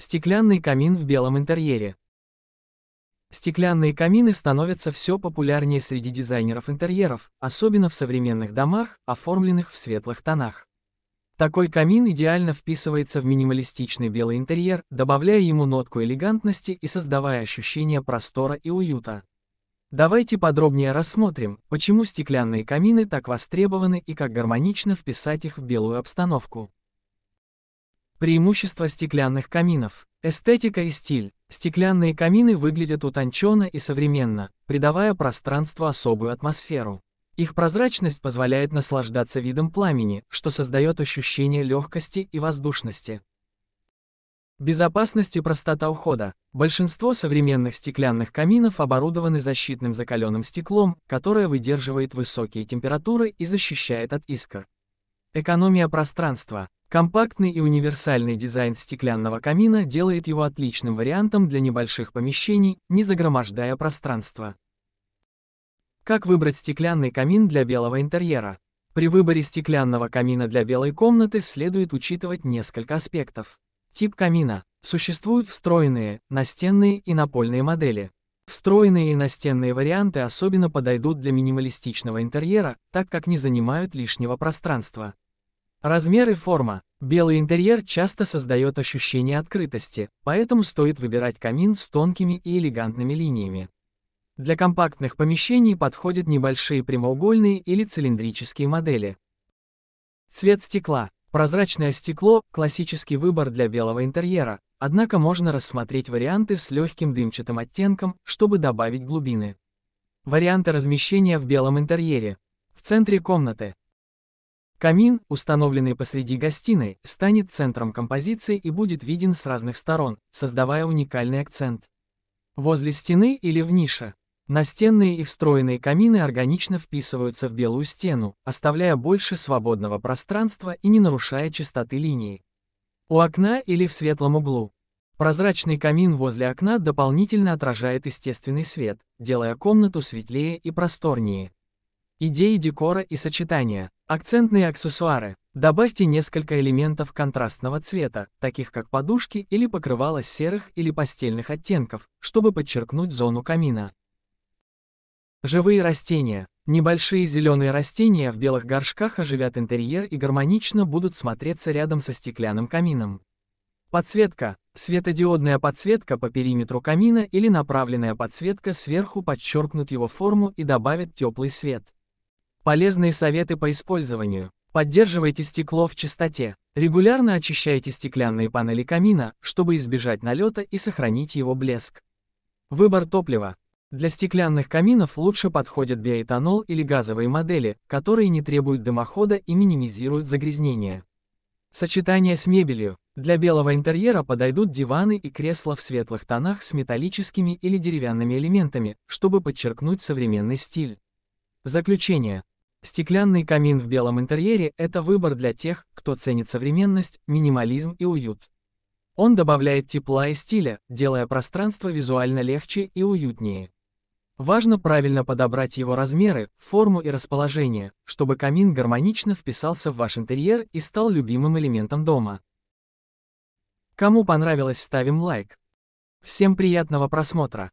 Стеклянный камин в белом интерьере. Стеклянные камины становятся все популярнее среди дизайнеров интерьеров, особенно в современных домах, оформленных в светлых тонах. Такой камин идеально вписывается в минималистичный белый интерьер, добавляя ему нотку элегантности и создавая ощущение простора и уюта. Давайте подробнее рассмотрим, почему стеклянные камины так востребованы и как гармонично вписать их в белую обстановку. Преимущества стеклянных каминов. Эстетика и стиль. Стеклянные камины выглядят утонченно и современно, придавая пространству особую атмосферу. Их прозрачность позволяет наслаждаться видом пламени, что создает ощущение легкости и воздушности. Безопасность и простота ухода. Большинство современных стеклянных каминов оборудованы защитным закаленным стеклом, которое выдерживает высокие температуры и защищает от искр. Экономия пространства. Компактный и универсальный дизайн стеклянного камина делает его отличным вариантом для небольших помещений, не загромождая пространство. Как выбрать стеклянный камин для белого интерьера? При выборе стеклянного камина для белой комнаты следует учитывать несколько аспектов. Тип камина. Существуют встроенные, настенные и напольные модели. Встроенные и настенные варианты особенно подойдут для минималистичного интерьера, так как не занимают лишнего пространства. Размер и форма. Белый интерьер часто создает ощущение открытости, поэтому стоит выбирать камин с тонкими и элегантными линиями. Для компактных помещений подходят небольшие прямоугольные или цилиндрические модели. Цвет стекла. Прозрачное стекло – классический выбор для белого интерьера, однако можно рассмотреть варианты с легким дымчатым оттенком, чтобы добавить глубины. Варианты размещения в белом интерьере. В центре комнаты. Камин, установленный посреди гостиной, станет центром композиции и будет виден с разных сторон, создавая уникальный акцент. Возле стены или в нише. Настенные и встроенные камины органично вписываются в белую стену, оставляя больше свободного пространства и не нарушая чистоты линии. У окна или в светлом углу. Прозрачный камин возле окна дополнительно отражает естественный свет, делая комнату светлее и просторнее. Идеи декора и сочетания. Акцентные аксессуары. Добавьте несколько элементов контрастного цвета, таких как подушки или покрывало серых или пастельных оттенков, чтобы подчеркнуть зону камина. Живые растения. Небольшие зеленые растения в белых горшках оживят интерьер и гармонично будут смотреться рядом со стеклянным камином. Подсветка. Светодиодная подсветка по периметру камина или направленная подсветка сверху подчеркнут его форму и добавят теплый свет. Полезные советы по использованию. Поддерживайте стекло в чистоте. Регулярно очищайте стеклянные панели камина, чтобы избежать налета и сохранить его блеск. Выбор топлива. Для стеклянных каминов лучше подходят биоэтанол или газовые модели, которые не требуют дымохода и минимизируют загрязнение. Сочетание с мебелью. Для белого интерьера подойдут диваны и кресла в светлых тонах с металлическими или деревянными элементами, чтобы подчеркнуть современный стиль. Заключение. Стеклянный камин в белом интерьере – это выбор для тех, кто ценит современность, минимализм и уют. Он добавляет тепла и стиля, делая пространство визуально легче и уютнее. Важно правильно подобрать его размеры, форму и расположение, чтобы камин гармонично вписался в ваш интерьер и стал любимым элементом дома. Кому понравилось, ставим лайк. Всем приятного просмотра!